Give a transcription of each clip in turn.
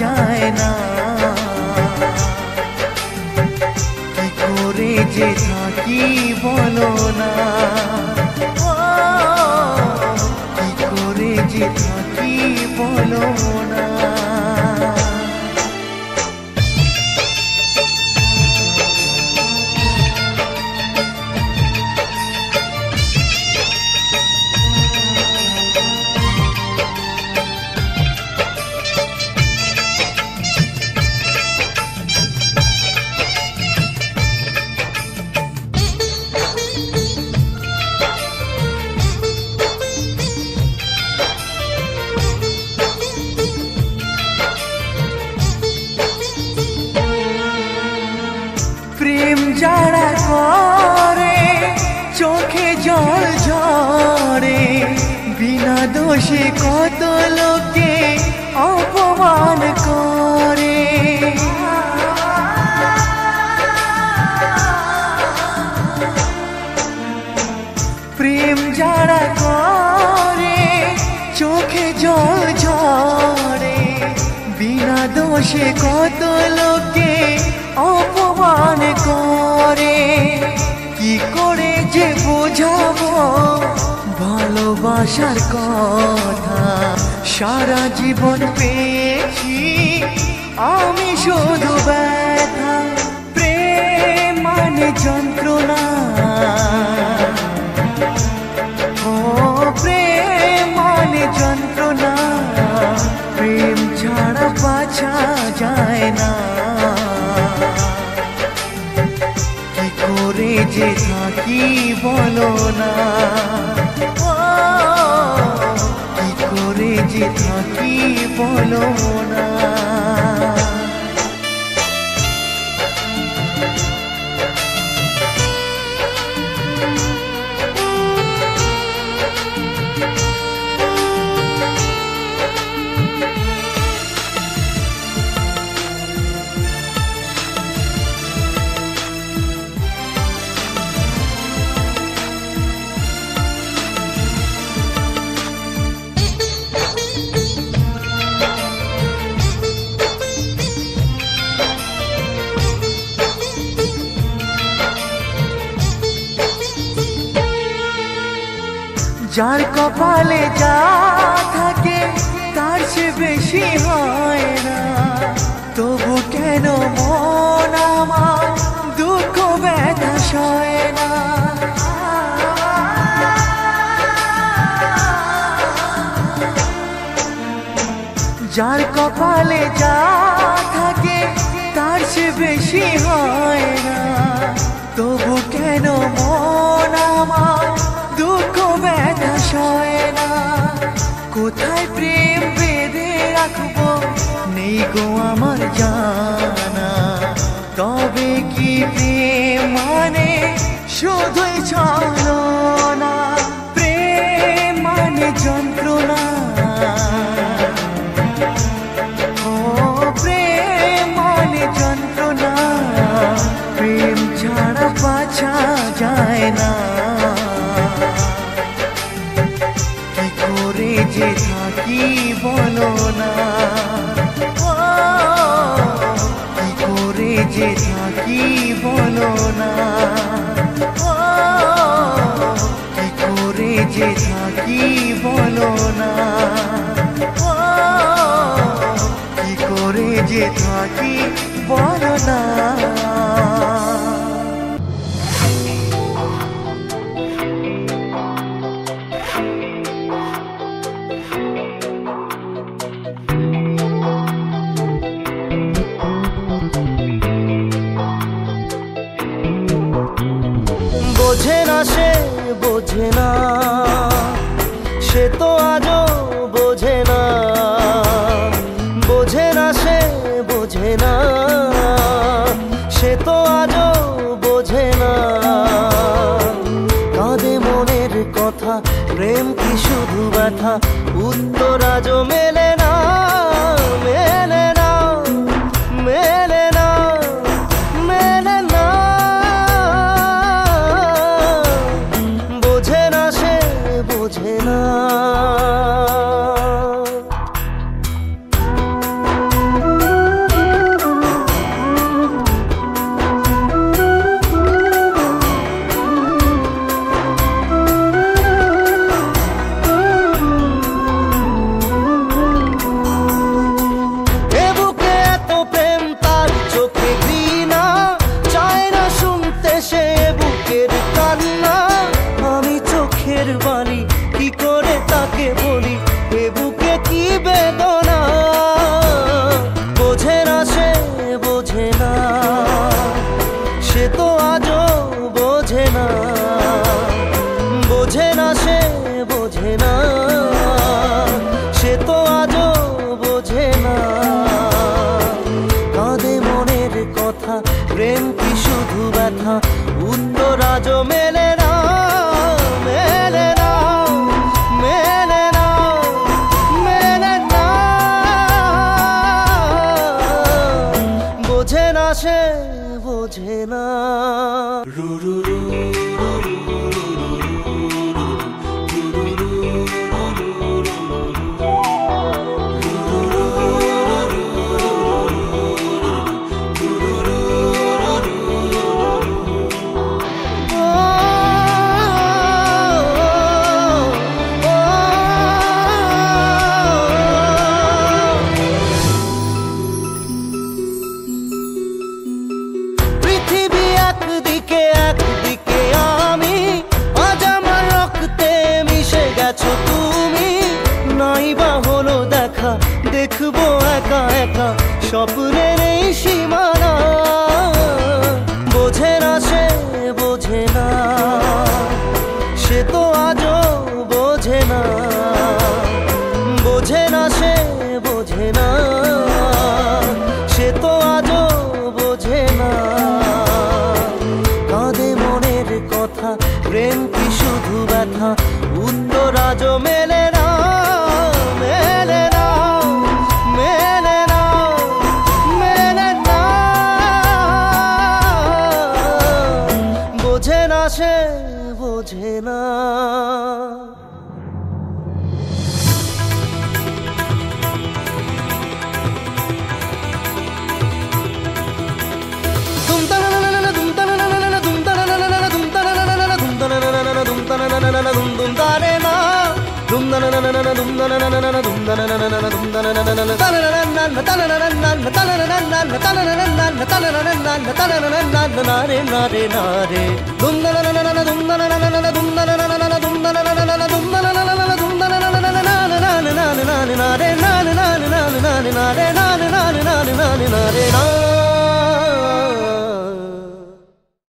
যায় না। কি করে যে থাকি বলো না, কি করে যে থাকি বলো না। প্রেম যারা করে চোখে জল ঝরে, বিনা দোষে কত লোকে অপমান করে। প্রেম যারা করে চোখে জল ঝরে, বিনা দোষে কত লোকে অপমান করে। কি করে যে বোঝাবো ভালোবাসার কথা, সারা জীবন পেয়েছি আমি শুধু ব্যথা। প্রেম মানে যন্ত্রণা, ও প্রেম মানে যন্ত্রণা, প্রেম ছাড়া বাঁচা যায় না। কি করে যে থাকি বলো না, কি করে যে থাকি বলো না। যার কপালে যা থাকে তার সে বেশি হয় না, তবু কেন মন আমার দুঃখ ব্যথা সয় না। যার কপালে যা থাকে তার সে বেশি হয় না, তবু কেন মন আমার দুঃখ ব্যথা সয় না। কোথায় প্রেম বেঁধে রাখবো নেই গো আমার জানা, তবে কি প্রেম মানে শুধুই ছলনা। প্রেম মানে যন্ত্রণা, ও প্রেম মানে যন্ত্রণা, প্রেম ছাড়া বাঁচা যায় না। কি করে যে থাকি বলো না, কি করে যে থাকি বলো না, কি করে যে থাকি বলো না, কি করে যে থাকি বলো না। বোঝে না সে বোঝে না, সে তো আজও বোঝে না। বোঝে না সে বোঝে না, সে তো আজও বোঝে না। কাঁদে মনের কথা, প্রেম কি শুধু ব্যথা, উত্তর আজও মেলে না, মেলে না, মেলে না, মেলে না। বোঝে না সে বোঝে না। ব্যথা উত্তর আজও মেলে না, মেলে না, মেলে না, মেলে না। বোঝে না সে, বোঝে না। দেখবো একা একা স্বপ্নের এই সীমানা। বোঝে না সে, বোঝে না, সে তো আজও বোঝে না। বোঝে না সে, বোঝে না, সে তো আজও বোঝে না। কাঁদে মনের কথা, প্রেম কি শুধু ব্যথা উত্তর আজও মেলে না, মেলে না, মেলে না, মেলে না। বোঝে না সে, বোঝে না।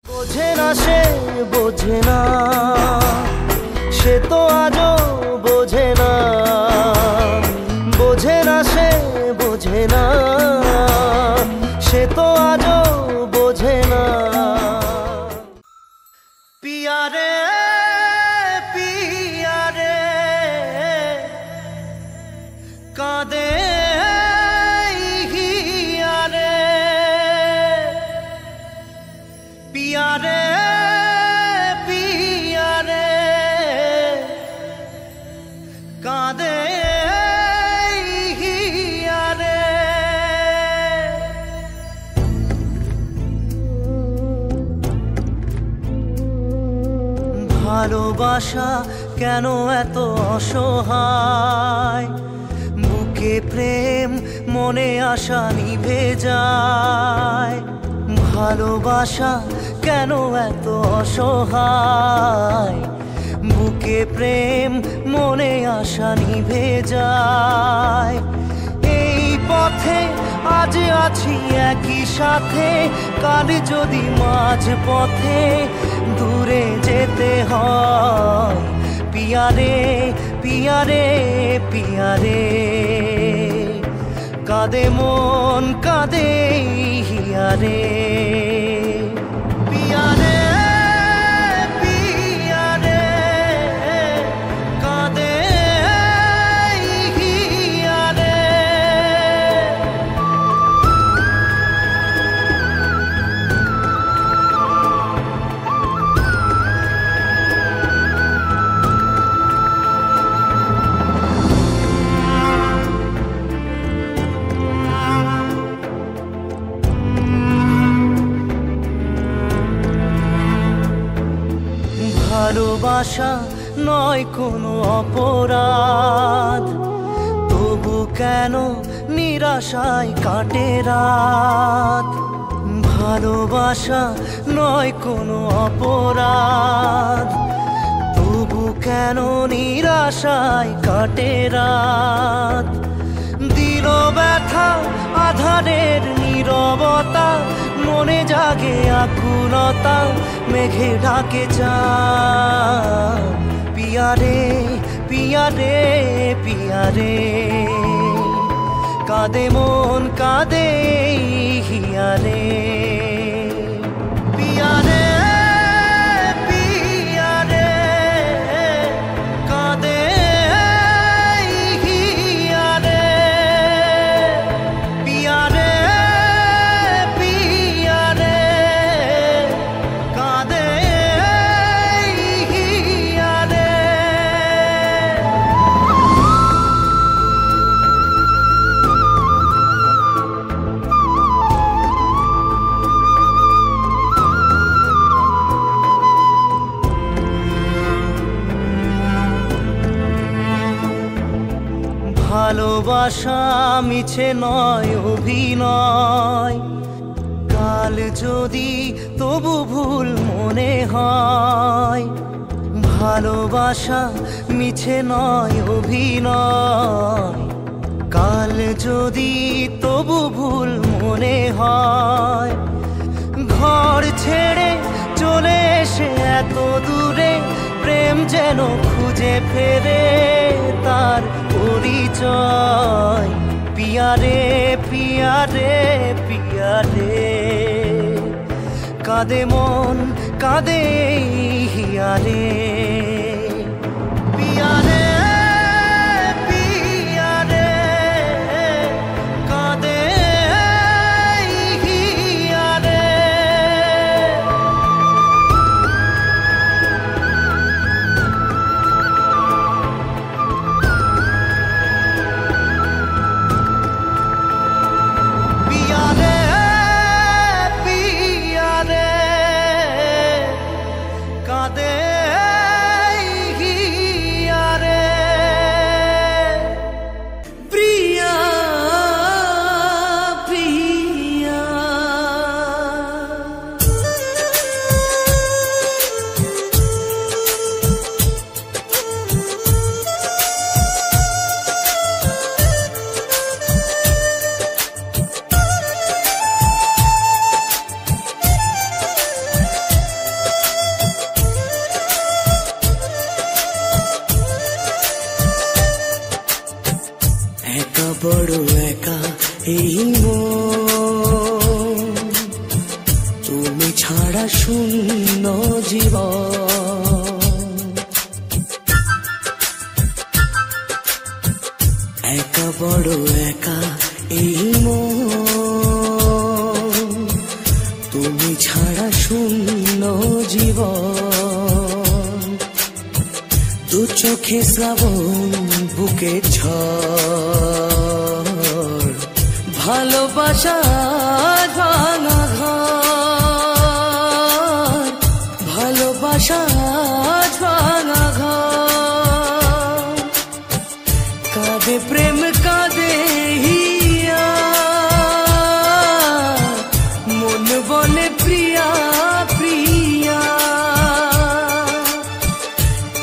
বোঝে না সে, বোঝে না, সে তো আজও বোঝে না। বোঝে না সে, বোঝে না, সে তো আজও বোঝে না। পিয়া রে, পিয়া রে, কাঁদে হিয়া রে, পিয়া রে, পিয়া রে, কাঁদে হিয়া রে। ভালোবাসা কেন এত অসহায়, বুকে প্রেম মনে আশা নিভে যায়। ভালোবাসা কেন এত অসহায়, বুকে প্রেম মনে আশা নিভে যায়। এই পথে আজ আছি একই সাথে, কাল যদি মাঝ পথে দূরে যেতে হয়। পিয়া রে, পিয়া রে, পিয়া রে, কাঁদে মন, কাঁদে হিয়া রে। পিয়া রে, পিয়া রে, কাঁদে হিয়া রে। ভালোবাসা নয় কোনো অপরাধ, তবু কেন নিরাশায় কাটে রাত। ভালোবাসা নয় কোনো অপরাধ, তবু কেন নিরাশায় কাটে রাত। দিল ব্যথা আধারের নীরবতা, মনে জাগে আকুলতা, মেঘে ঢাকে চাঁদ। পিয়া রে, পিয়া রে, পিয়া রে, কাঁদে মন, কাঁদে হিয়া রে। পিয়া রে। ভালোবাসা মিছে নয় অভিনয়, কাল যদি তবু ভুল মনে হয়। ভালোবাসা মিছে নয় অভিনয়, কাল যদি তবু ভুল মনে হয়। ঘর ছেড়ে চলে এসে এত দূরে প্রেম যেন খুঁজে ফেরে তার পরিচয়। পিয়ারে পিয়ারে পিয়ারে, কাঁদে মন কাঁদে হিয়ারে। পিয়ারে পিয়ারে, কাঁদে হিয়ারে। পিয়ারে পিয়ারে, কাঁদে হিয়ারে। প্রিয়া প্রিয়া, একা বড় একা এই মন, তুমি ছাড়া শূন্য জীবন। একা বড় একা এই মন, তুমি ছাড়া শূন্য জীবন। দু চোখে শ্রাবণ বুকে ঝড়, ভালোবাসা ভাঙা ঘর, ভালোবাসা ভাঙা ঘর। কাঁদে প্রেম কাঁদে হিয়া, মন বলে প্রিয়া প্রিয়া।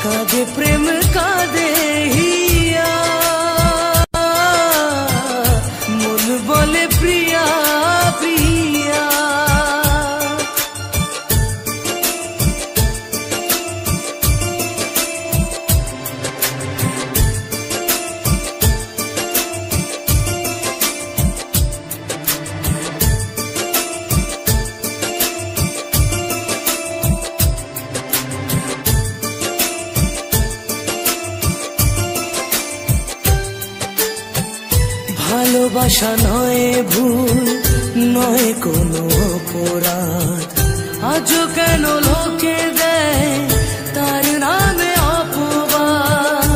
কাঁদে প্রেম কাঁদে হিয়া, মন বলে প্রিয়া প্রিয়া। ভালোবাসা নয় ভুল, নয় কোনো অপরাধ, আজও কেন লোকে দেয় তার নামে অপবাদ।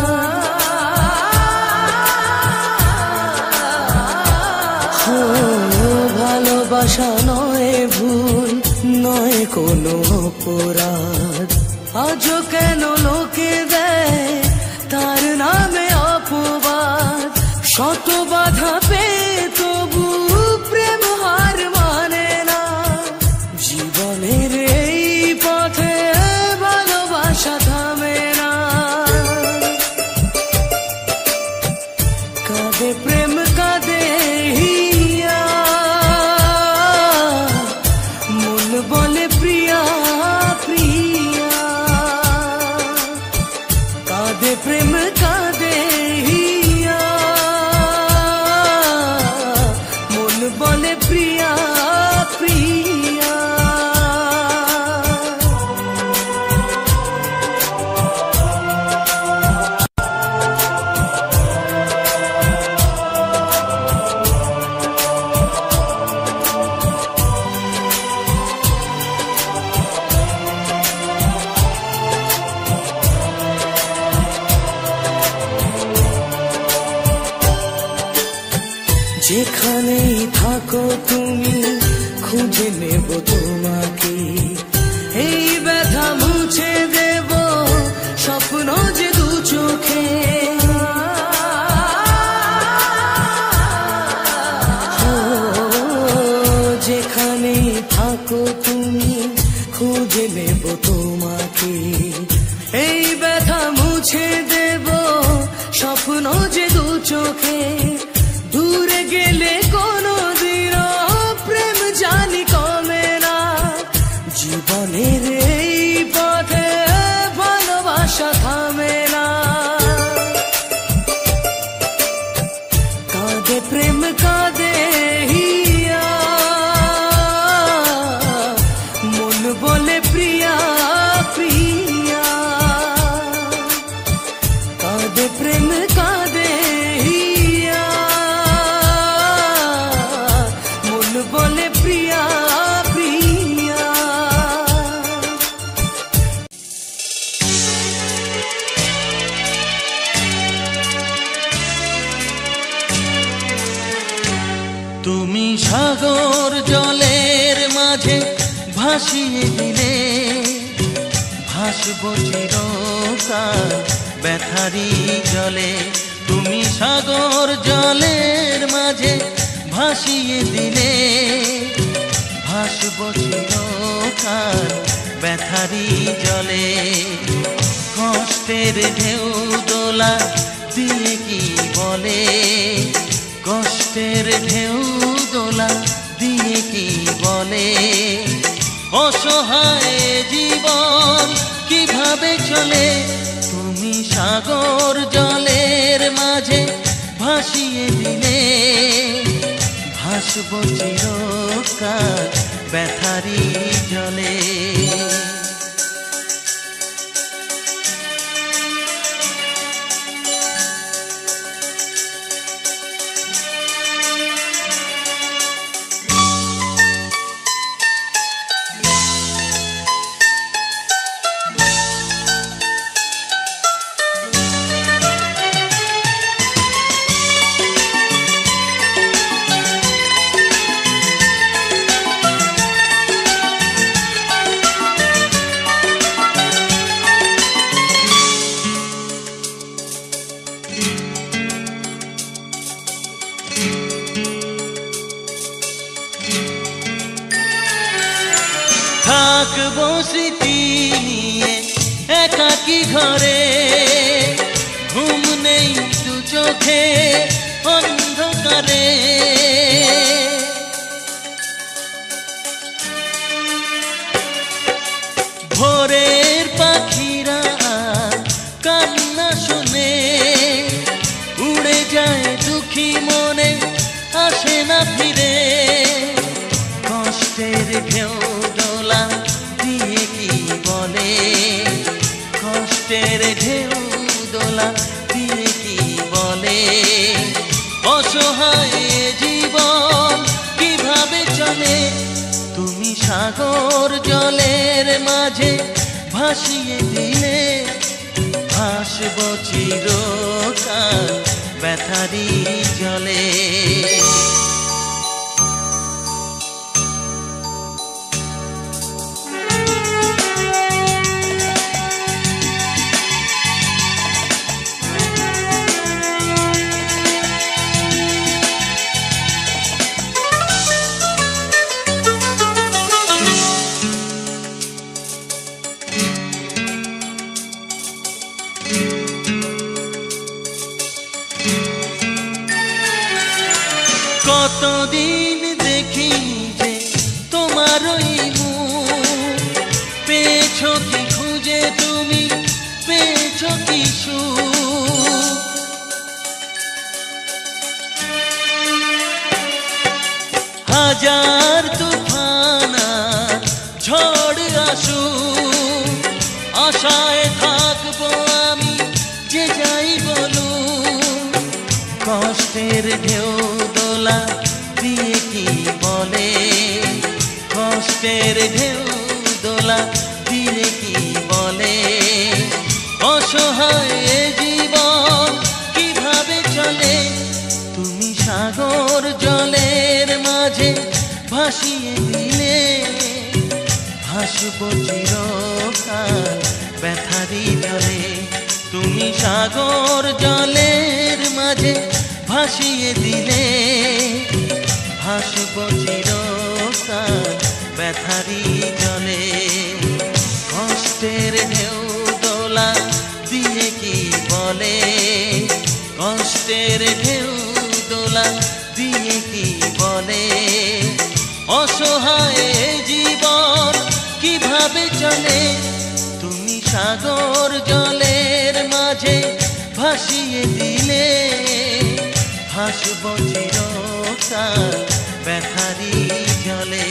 ভালোবাসা নয় ভুল, নয় কোনো অপরাধ, আজও কেন লোকে দেয় তার নামে অপবাদ। শত বাধা পেয়ে তবু প্রেম হার মানে না, জীবনের এই পথে ভালোবাসা থামে না। কাঁদে প্রেম কাঁদে হিয়া, মন বলে প্রিয়া প্রিয়া। কাঁদে প্রেম কাঁদে হিয়া, বলে প্রিয়া প্রিয়া। যেখানেই থাকো তুমি খুঁজে নেব তোমাকে, এই ব্যথা মুছে দেব স্বপ্ন যে দু চোখে। থাকো তুমি, খুঁজে নেব তোমাকে। এই ব্যথা মুছে দেব স্বপ্ন যে দু চোখে, দূরে গেলে কোনো দিন প্রেম জানি কমে না। জীবনের এই পথে ভালোবাসা থামে না। কাঁদে প্রেম কাঁদে হিয়া, মন বলে প্রিয়া প্রিয়া। কাঁদে প্রেম কাঁদে হিয়া, মন বলে প্রিয়া প্রিয়া। তুমি সাগর জলের মাঝে ভাসিয়ে দিলে, ভাসব চিরকাল ব্যথারি জলে। তুমি সাগর জলের মাঝে ভাসিয়ে দিলে, ভাসব চিরকাল ব্যথারি জলে। কষ্টের ঢেউ দোলা দিয়ে কি বলে, কষ্টের ঢেউ দোলা দিয়ে কি বলে। অসহায় জীবন কিভাবে চলে, তুমি সাগর জলের মাঝে ভাসিয়ে দিলে, ভাসব চিরকাল ব্যথারি জলে। থাকবো স্মৃতি নিয়ে একাকী ঘরে, ঘুম নেই দু চোখে অন্ধকারে। ভোরের পাখিরা কান্না শুনে, উড়ে যায় দুঃখী মনে আসে না ফিরে। কষ্টের ঢেউ দোলা দিয়ে কি বলে, কষ্টের ঢেউ দোলা দিয়ে কি বলে। অসহায় জীবন কিভাবে চলে, তুমি সাগর জলের মাঝে ভাসিয়ে দিলে, ভাসব চিরকাল ব্যথারি জলে। কতদিন দেখিনি যে তোমার ওই মুখ, পেয়েছো কি খুঁজে তুমি, পেয়েছো কি সুখ। হাজার তুফান ঝড় আসুক, আশায় থাকবো আমি যে যাই বলুক। কষ্টের ঢেউ দোলা দিয়ে কি বলে, কষ্টের ঢেউ দোলা দিয়ে কি বলে। অসহায় জীবন কিভাবে চলে, তুমি সাগর জলের মাঝে ভাসিয়ে দিলে, ভাসব চিরকাল ব্যথারি জলে। তুমি সাগর জলের মাঝে ভাসিয়ে দিলে, ভাসব চিরকাল ব্যথারি জলে কষ্টের ঢেউ দোলা দিয়ে কি বলে কষ্টের ঢেউ দোলা দিয়ে কি বলে অসহায় জীবন কিভাবে চলে তুমি সাগর জলের মাঝে ভাসিয়ে দিলে ভাসব চিরকাল ব্যথারি জলে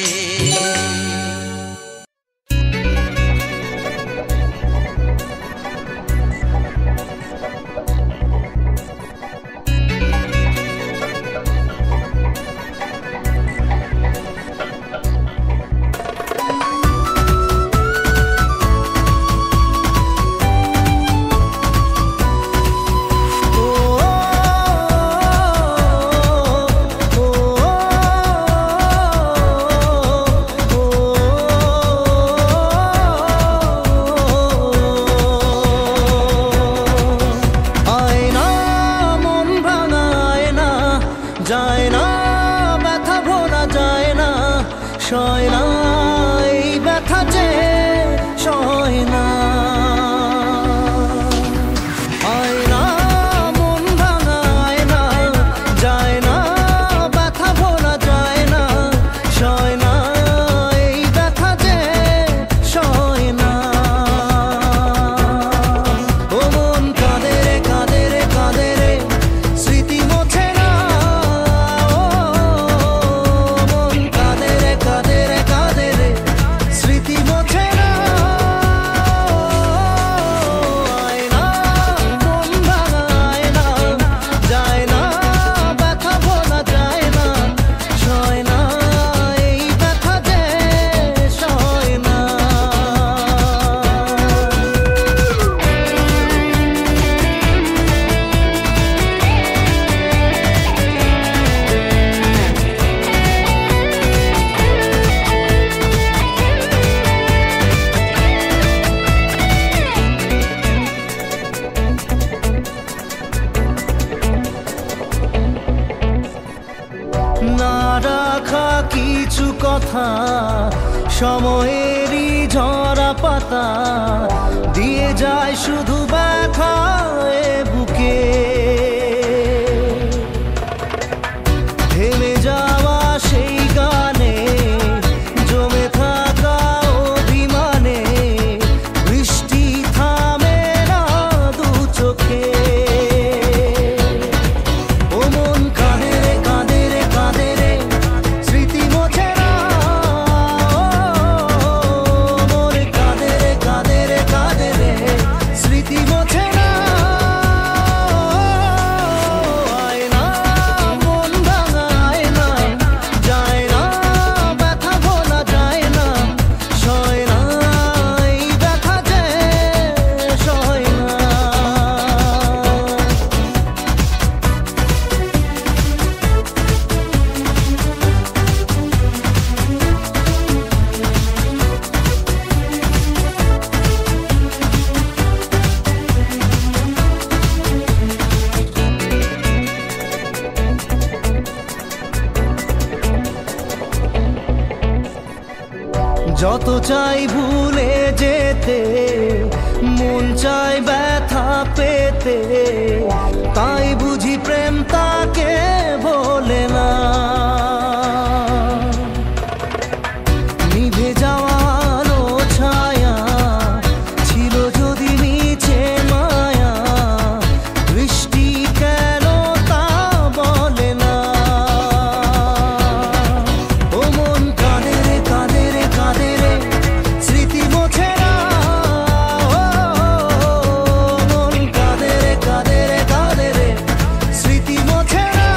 কথা সময়েরই ঝরা পাতা দিয়ে যায় শুধু ব্যথায় বুকে থেমে যাওয়া সেই গানে জমে থাকা অভিমানে বৃষ্টি থামে না দু চোখে ও মন কাঁদে রে কাঁদে রে কাঁদে রে স্মৃতি মোছে না মন কাঁদে রে কাঁদে রে কাঁদে রে স্মৃতি মোছে না যত চাই ভুলে যেতে মন চাই ব্যথা পেতে তাই বুঝি প্রেম তাকে বলে না নিভে যাওয়া আলো ছায়া ছিল যদি নিচে মায়া বৃষ্টি কেন তা বলে না ও মন কাঁদে রে কাঁদে রে কাঁদে রে স্মৃতি মোছে না মন কাঁদে রে কাঁদে রে কাঁদে রে স্মৃতি মোছে না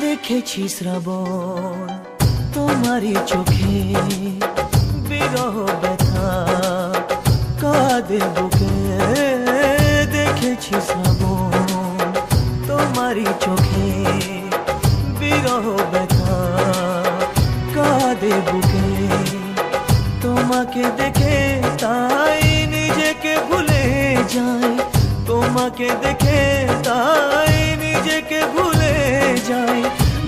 দেখেছি শ্রাবণ তোমারই চোখে বিরহ ব্যথা কাঁদে বুকে দেখেছি শ্রাবণ তোমারই চোখে বিরহ ব্যথা কাঁদে বুকে তোমাকে দেখে তাই নিজেকে ভুলে যাই তোমাকে দেখে তাই নিজেকে ভুলে যাই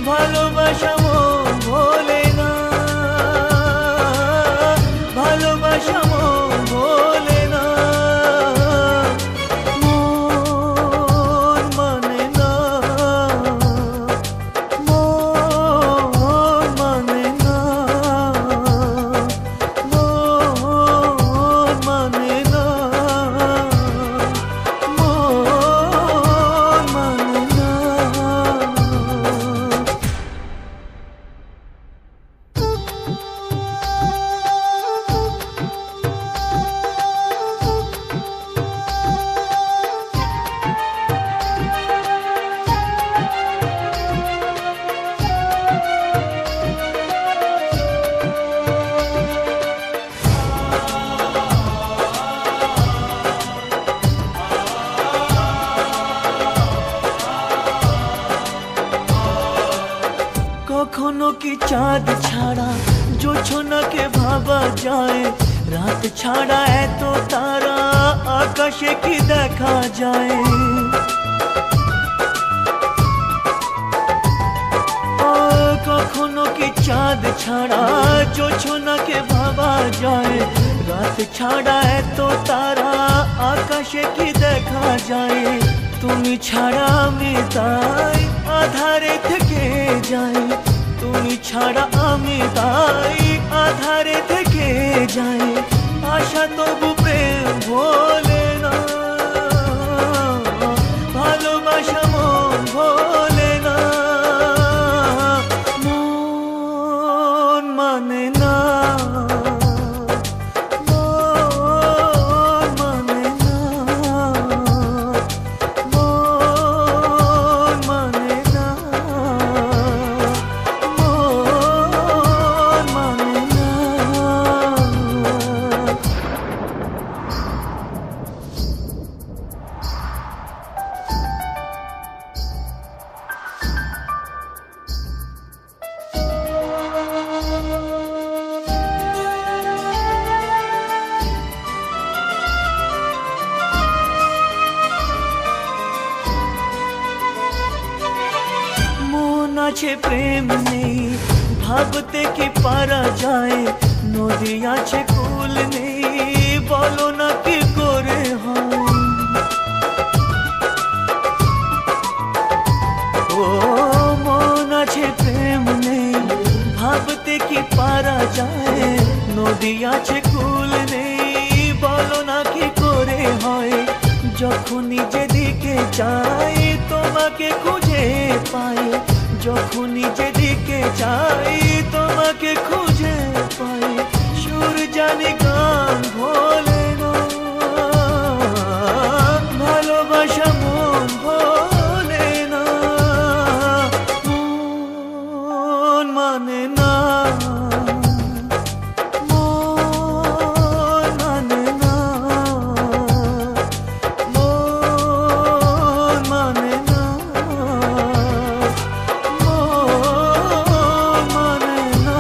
ভালোবাসা মন ভোলে না ভালোবাসা মন ভোলে না মন মানে না মন মানে না মন মানে না মন মানে না। কখনো কি চাঁদ ছাড়া জোছনাকে ভাবা যায় রাত ছাড়া এত তারা আকাশে কি দেখা যায় কখনো কি চাঁদ ছাড়া জোছনাকে ভাবা যায় রাত ছাড়া এত তারা আকাশে কি দেখা যায় তুমি ছাড়া আমি তাই আধারে থেকে যাই তুমি ছাড়া আমি তাই আধারে থেকে যাই আশা তবু প্রেম ভোলে না ভালোবাসা মন ভোলে না মন মানে না মন মানে না মন মানে না মন মানে না। মন আছে প্রেম নেই ভাবতে কি পারা যায় নদী আছে কুল নেই বলো না কি করে হয় ও মন আছে প্রেম নেই ভাবতে কি পারা যায় নদী আছে কুল নেই বলো না কি করে হয় যখনই যেদিকে চাই তোমাকে খুঁজে পাই যখনই যেদিকে চাই তোমাকে খুঁজে পাই সুর জানি গান ভোলে না ভালোবাসা মন ভোলে না মন মানে না মন মানে না মন মানে না মন মানে না।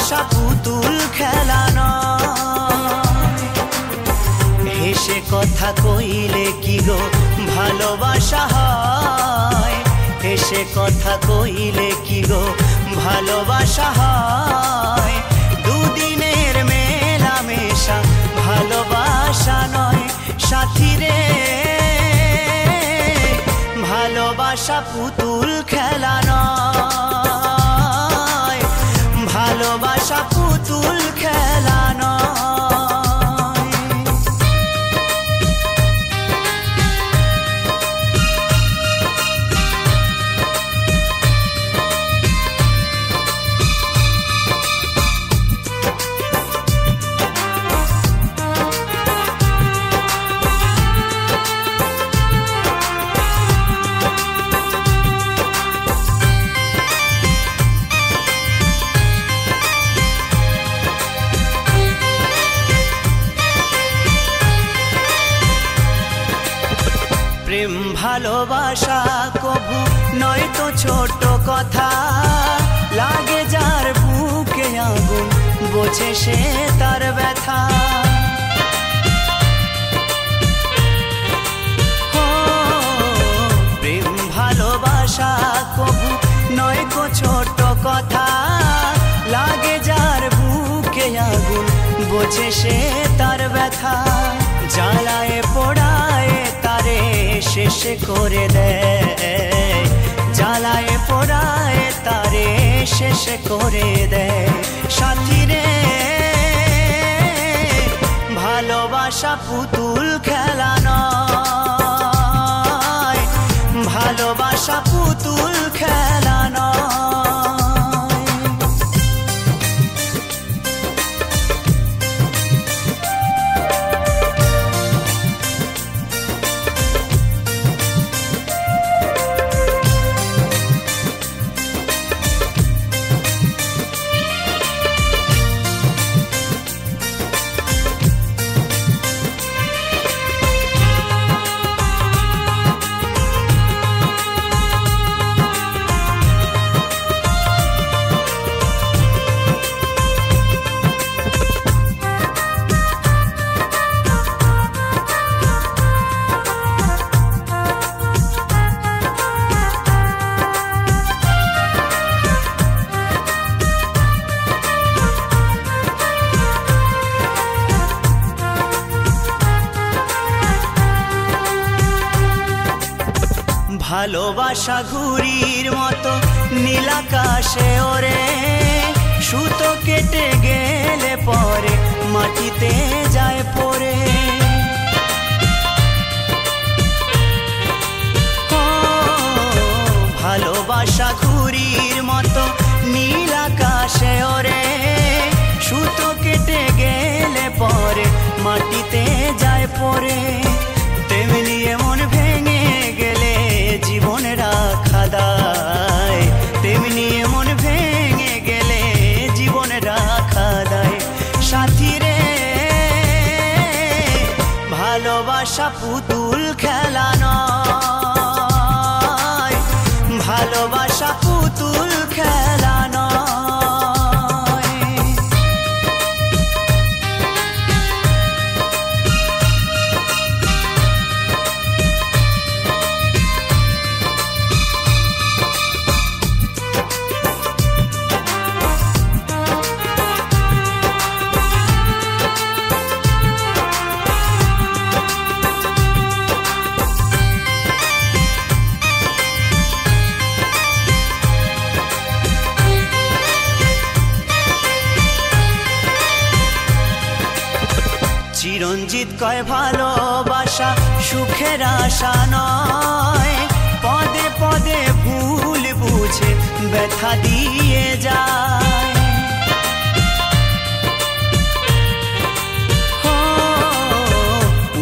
ভালোবাসা পুতুল খেলা নয়। হেসে কথা কইলে কি গো ভালোবাসা হয়, হেসে কথা কইলে কি গো ভালোবাসা হয়। দুদিনের মেলামেশা ভালোবাসা নয় সাথী রে, ভালোবাসা পুতুল খেলা নয়, ভালোবাসা পুতুল খেলা নয়। প্রেম ভালোবাসা কবু নয় তো ছোট কথা, লাগে যার বুকে আগুন বোঝে সে তার ব্যথা। প্রেম ভালোবাসা কবু নয় তো ছোট কথা, লাগে যার বুকে আগুন বোঝে সে তার ব্যথা। জ্বালায় পোড়ায় তারে শেষ করে দেয়, জ্বালায় পোড়ায় তারে শেষ করে দেয় সাথী রে, ভালোবাসা পুতুল খেলা নয়, ভালোবাসা পুতুল খেলা নয়। ভালোবাসা ঘুড়ির মতো নীলাকাশে ওরে, সুতো কেটে গেলে পরে মাটিতে যায় পড়ে। ভালোবাসা ঘুড়ির মতো নীলাকাশে ওরে, সুতো কেটে গেলে পরে মাটিতে যায় পড়ে। তেমনি এমন ভেঙে গেলে জীবন রাখা দায়, তেমনি এমন ভেঙে গেলে জীবন রাখা দায় সাথী রে, ভালোবাসা পুতুল খেলা নয়, ভালোবাসা পুতুল খেলা নয়। চিরঞ্জিত কয় ভালোবাসা সুখের আশা নয়, পদে পদে ভুল বুঝে ব্যথা দিয়ে যায়।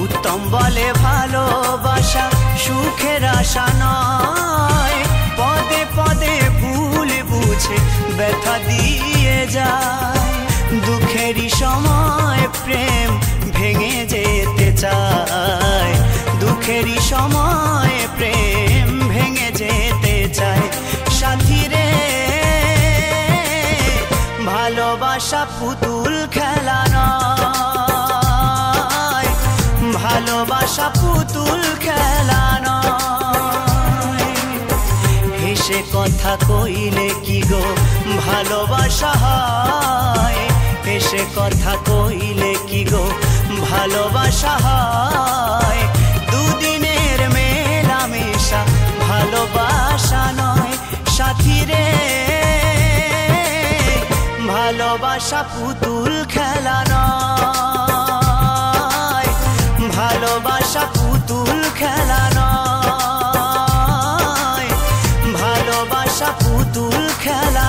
উত্তম বলে ভালোবাসা সুখের আশা নয়, পদে পদে ভুল বুঝে ব্যথা দিয়ে যায়। দুঃখেরই সময় প্রেম ভেঙে যেতে চায়, দুঃখেরই সময় প্রেম ভেঙে যেতে চায় সাথী রে, ভালোবাসা পুতুল খেলা নয়, ভালোবাসা পুতুল খেলা নয়। হেসে কথা কইলে কি গো ভালোবাসা হয়, হেসে কথা কইলে কি গো ভালোবাসা হয়। দুদিনের মেলামেশা ভালোবাসা নয় সাথী রে, ভালোবাসা পুতুল খেলা নয়, ভালোবাসা পুতুল খেলা নয়, ভালোবাসা পুতুল খেলা